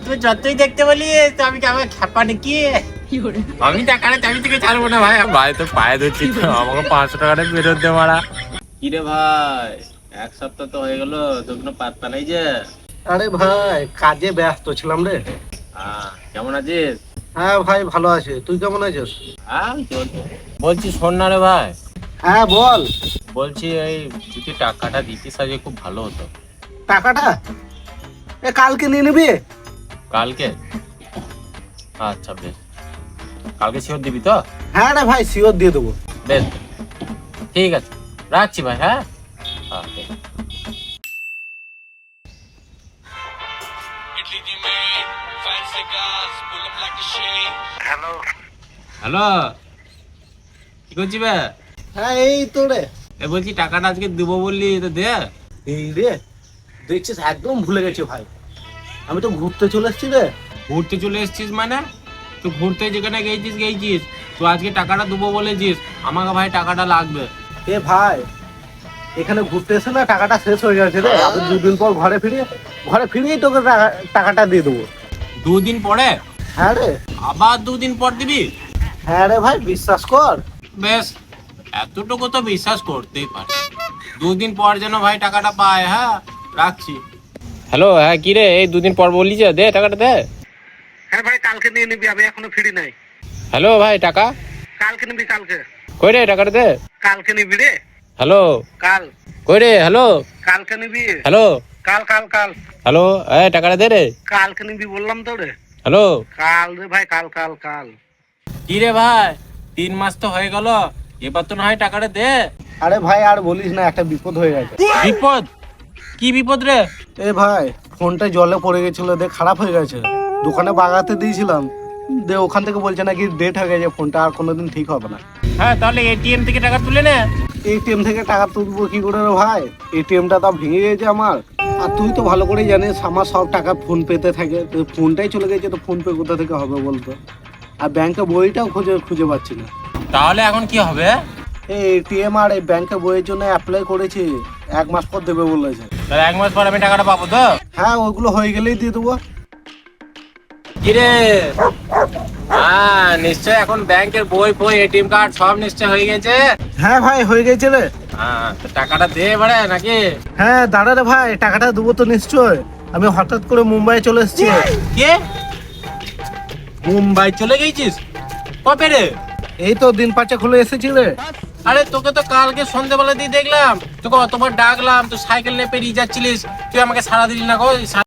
তুই যতই দেখতে বলি তো আমি কি আমাকে খেপা নাকি? আমি টাকাটা আমি থেকে ছাড়বো না ভাই। ভাই তো পায়ে ধরছি তো আমাকে 500 টাকাটা ফেরত দে মারা। কিরে ভাই, এক সপ্তাহ তো হয়ে গেল, তোর কোনো পাত্তা নেই যে। আরে ভাই কাজে ব্যস্ত ছিলাম রে। কেমন আছিস? হ্যাঁ ভাই ভালো আছে, তুই কেমন আছিস? বলছি শোন না রে ভাই, হ্যাঁ বল। বলছি এই যদি টাকাটা দিতিস আজকে খুব ভালো হতো। টাকাটা কালকে নিয়ে নিবি? কালকে? আচ্ছা বেশ, কালকে শিওর দিবি তো? হ্যাঁ রে ভাই শিওর দিয়ে দেবো। বেশ ঠিক আছে, রাখছি ভাই। হ্যাঁ বেশ। হ্যালো হ্যালো, কি করছি বে? হ্যাঁ এই তো রে। বলছি টাকাটা আজকে দেবো বললি তো দে। এই রে দেখছিস একদম ভুলে গেছি ভাই, আমি তো ঘুরতে চলে এসেছি রে। ঘুরতে চলে এসেছিস মানে? তুই ঘুরতে যেখানে গেছিস তো আজকে টাকাটা দেবো বলেছিস, আমাকে ভাই টাকাটা লাগবে। এ ভাই এখানে ঘুরতে এসে না টাকাটা শেষ হয়ে গেছে রে, আমি দুদিন পর ঘরে ফিরেই তোকে টাকাটা দিয়ে দেবো। 2 দিন পরে? হ্যাঁ রে। আবার 2 দিন পর দিবি? হ্যাঁ রে ভাই বিশ্বাস কর। বেশ, এতটুকু তো বিশ্বাস করতেই পারে। 2 দিন পর যেন ভাই টাকাটা পায়। হ্যাঁ রাখছি। হ্যালো, হ্যাঁ কি রে, এই 2 দিন পর বললি যে দে টাকাটা দে। হ্যাঁ ভাই কালকে নিয়ে নিবি, আমি এখনো ফ্রি নাই। হ্যালো ভাই, টাকা কালকে নিবি কালকে। কই রে, টাকাটা দে। কালকে নিবি রে। হ্যালো কাল। কই রে? হ্যালো কালকে নিবি। হ্যালো কাল কাল কাল। হ্যালো, এই টাকাটা দে রে। কালকে নিবি বললাম তো রে। হ্যালো, কাল রে ভাই, কাল কাল কাল। কি রে ভাই, 3 মাস তো হয়ে গেল, এবার তো না হয় টাকাটা দে। আরে ভাই আর বলিস না, একটা বিপদ হয়ে গেছে। বিপদ? কি বিপদ রে? এ ভাই ফোনটা জলে পড়ে গেছিল, দিয়ে খারাপ হয়ে গেছে। দোকানে বাগাতে দিয়েছিলাম, দিয়ে ওখান থেকে বলছে নাকি ডেট হয়ে গেছে, ফোনটা আর কোনোদিন ঠিক হবে না। হ্যাঁ তাহলে এটিএম থেকে টাকা তুলে নে। এটিএম থেকে টাকা তুলবো কি করে রে ভাই, এটিএমটা তো ভেঙে গেছে আমার। আর তুই তো ভালো করে জানিস আমার সব টাকা ফোন পেতে থাকে, তো ফোনটাই চলে গেছে, তো ফোন পে কোথা থেকে হবে বলতো? আর ব্যাংকে বইটাও খুঁজে পাচ্ছি না। তাহলে এখন কি হবে? এই এটিএম আর এই ব্যাংকে বইয়ের জন্য অ্যাপ্লাই করেছি, 1 মাস পর দেবে বলেছে। তাহলে 1 মাস পর আমি টাকাটা পাবো তো? হ্যাঁ ওগুলো হয়ে গেলেই দিয়ে দেবো। কিরে, নিশ্চয় এখন ব্যাংকের বই এটিএম কার্ড সব নিশ্চয় হয়ে গেছে। হ্যাঁ ভাই হয়ে গেছে রে। তো টাকাটা দে এবারে নাকি? হ্যাঁ দাঁড়া রে ভাই, টাকাটা দেবো তো নিশ্চয়। আমি হঠাৎ করে মুম্বাই চলে এসেছি। কে? মুম্বাই চলে গেছিস? কবে রে? এই তো দিন 5 খুলে এসেছি রে। আরে তোকে তো কালকে সন্ধ্যাবেলা দিয়ে দেখলাম, তোকে অতবার ডাকলাম, তো সাইকেল নিয়ে পেরিয়ে যাচ্ছিলিস, তুই আমাকে সারা দিলি না গো।